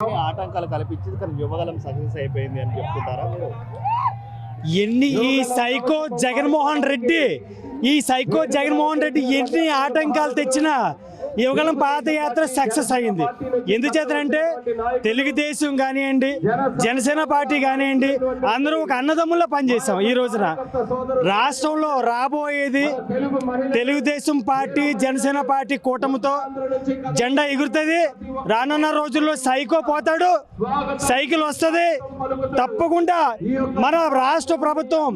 ఆటంకాలు కల్పించింది కానీ యువగలం సక్సెస్ అయిపోయింది అని చెప్తుంటారా మీరు? ఈ సైకో జగన్మోహన్ రెడ్డి ఎన్ని ఆటంకాలు తెచ్చినా యువగలం పాదయాత్ర సక్సెస్ అయ్యింది. ఎందుచేతంటే తెలుగుదేశం కానివ్వండి, జనసేన పార్టీ కానివ్వండి, అందరూ ఒక అన్నదమ్ముల్లో పనిచేసాం. ఈ రోజున రాష్ట్రంలో రాబోయేది తెలుగుదేశం పార్టీ జనసేన పార్టీ కూటమితో జెండా ఎగురుతుంది. రానున్న రోజుల్లో సైకో పోతాడు, సైకిల్ వస్తుంది. తప్పకుండా మన రాష్ట్ర ప్రభుత్వం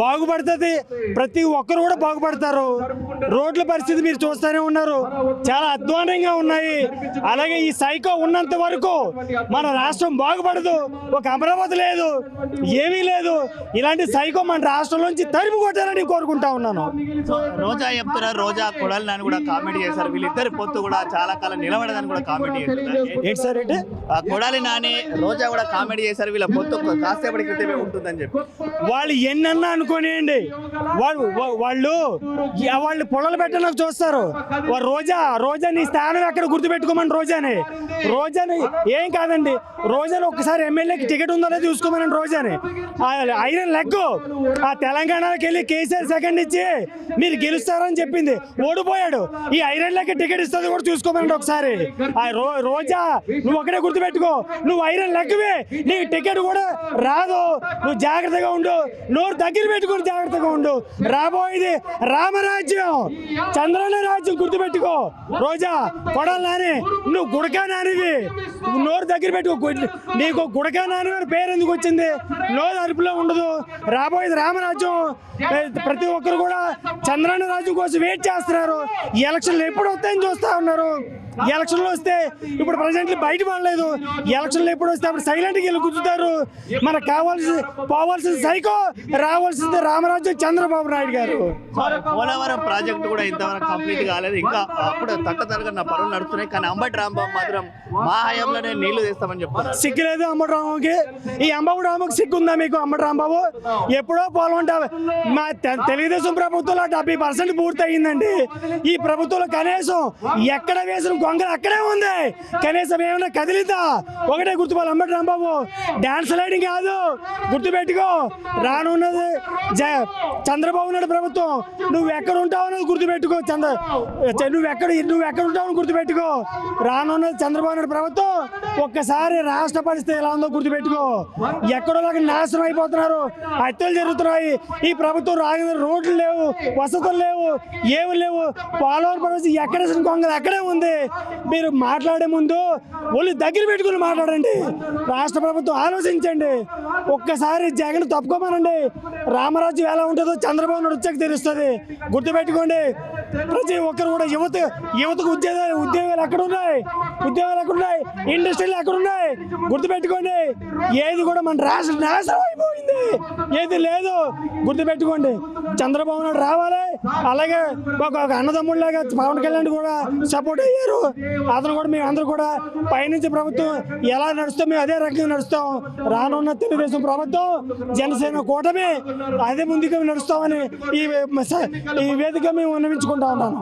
బాగుపడుతుంది, ప్రతి ఒక్కరు కూడా బాగుపడతారు. రోడ్ల పరిస్థితి మీరు చూస్తూనే ఉన్నారు, చాలా అధ్వానంగా ఉన్నాయి. అలాగే ఈ సైకో ఉన్నంత వరకు మన రాష్ట్రం బాగుపడదు. ఒక అమరావతి లేదు, ఏమీ లేదు. ఇలాంటి సైకో మన రాష్ట్రంలోంచి తరిమి కొట్టాలని కోరుకుంటా ఉన్నాను. రోజా చెప్తున్నారు, రోజా కొడాలి నాని కూడా కామెంట్ చేశారు. వీళ్ళిద్దరి పొత్తు కూడా చాలా కాలం నిలబడదని కూడా కామెంట్ చేస్తున్నారు. ఏంటి సార్ ఏంటి? కొడాలి నాని రోజా కూడా కామెంట్ చేశారు, వీళ్ళ పొత్తు కాసేపటి క్రితమే ఉంటుందని చెప్పి. వాళ్ళు ఎన్నన్నా అనుకోనియండి, వాళ్ళు పొలాలు పెట్టడానికి చూస్తారు. రోజా నీ స్థానం ఎక్కడ గుర్తుపెట్టుకోమని రోజాని ఏం కాదండి. రోజాని ఒక్కసారి ఎమ్మెల్యేకి టికెట్ ఉందో లేదో చూసుకోమని రోజాని ఐరన్ లెగ్ ఆ తెలంగాణకి వెళ్ళి కేసీఆర్ సెకండ్ ఇచ్చి మీరు గెలుస్తారని చెప్పింది, ఓడిపోయాడు. ఈ ఐరన్ లెగ్ టికెట్ ఇస్తుంది కూడా చూసుకోమని ఒకసారి. రోజా నువ్వు ఒకటే గుర్తుపెట్టుకో, నువ్వు ఐరన్ లెగ్వే, నీకు టికెట్ కూడా రాదు. నువ్వు జాగ్రత్తగా ఉండు, నోరు దగ్గర పెట్టుకుని జాగ్రత్తగా ఉండు. రాబోయేది రామరాజ్యం, చంద్రన్న రాజ్యం గుర్తుపెట్టుకో. రోజా కొడాలి నాని నువ్వు గుడకా నానివి, నోరు దగ్గర పెట్టుకో. నీకు గుడకా నాని పేరు ఎందుకు వచ్చింది? నోరు అదుపులో ఉండదు. రాబోయేది రామరాజ్యం. ప్రతి ఒక్కరు కూడా చంద్రన్న రాజ్యం కోసం వెయిట్ చేస్తున్నారు. ఎలక్షన్లు ఎప్పుడు వస్తాయని చూస్తా ఉన్నారు. ఎలక్షన్లు వస్తే ఇప్పుడు ప్రజెంట్లు బయట పడలేదు. ఎలక్షన్లు ఎప్పుడు వస్తే అప్పుడు సైలెంట్గా వెళ్ళి కూర్చుంటారు. మనకు పోవాల్సిన సైకో, రావాల్సింది రామరాజ్యం చంద్రబాబు నాయుడు గారు. పోలవరం ప్రాజెక్టు కూడా ఇంతవరకు కంప్లీట్ కాలేదు. ఇంకా అప్పుడు తట్టతరగా నా పనులు నడుస్తున్నాయి. కానీ అంబటి రాంబాబు మాత్రం మా హయాంలోనే నీళ్లు తెస్తామని చెప్తారు. సిగ్గులేదు అంబటి రాంబాబుకి? ఈ అంబటి రాంబాబుకి సిగ్గుందా మీకు? అంబటి రాంబాబు ఎప్పుడో పోలంట మా తెలుగుదేశం ప్రభుత్వంలో 70% పూర్తి అయ్యిందండి. ఈ ప్రభుత్వంలో కనీసం ఎక్కడ వేసిన గొంగలు అక్కడే ఉంది. కనీసం ఏమైనా కదిలిద్దా? ఒకటే గుర్తుపోవాలి, అంబటి రాంబాబు డాన్స్ లైటింగ్ కాదు, గుర్తుపెట్టుకో. రానున్నది చంద్రబాబు నాయుడు ప్రభుత్వం. నువ్వు ఎక్కడ ఉంటావు అన్నది గుర్తుపెట్టుకో. నువ్వు ఎక్కడ ఉంటావు గుర్తుపెట్టుకో. రానున్నది చంద్రబాబు నాయుడు ప్రభుత్వం. ఒక్కసారి రాష్ట్ర పరిస్థితి ఎలా ఉందో గుర్తుపెట్టుకో. ఎక్కడోలాగా నాశనం అయిపోతున్నారు, హత్యలు జరుగుతున్నాయి. ఈ ప్రభుత్వం రాగిన రోడ్లు లేవు, వసతులు లేవు, ఏమి లేవు. పోలవరం పరిస్థితి ఎక్కడ గొంగలు అక్కడే ఉంది. మీరు మాట్లాడే ముందు ఒళ్ళు దగ్గర పెట్టుకుని మాట్లాడండి. రాష్ట్ర ప్రభుత్వం ఆలోచించండి. ఒక్కసారి జగన్ తప్పుకోమనండి. రామరాజ్యం ఎలా ఉంటుందో చంద్రబాబు నాయుడు వచ్చాక తెలుస్తుంది. గుర్తుపెట్టుకోండి. ప్రతి ఒక్కరు కూడా యువతకు ఉద్యోగాలు ఎక్కడున్నాయి, ఇండస్ట్రీలు ఎక్కడున్నాయి గుర్తుపెట్టుకోండి. ఏది కూడా మన రాష్ట్రం నాశనం అయిపోయింది, ఏది లేదు. గుర్తుపెట్టుకోండి. చంద్రబాబు నాయుడు రావాలి. అలాగే ఒక అన్నదమ్ముళ్ళగా పవన్ కళ్యాణ్ కూడా సపోర్ట్ అయ్యారు. అతను కూడా మేము అందరూ కూడా పైనుంచి ప్రభుత్వం ఎలా నడుస్తాం మేము అదే రకంగా నడుస్తాం. రానున్న తెలుగుదేశం ప్రభుత్వం జనసేన కూటమి అదే ముందుకు నడుస్తామని ఈ వేదిక మేము విన్నవించుకుంటా ఉన్నాను.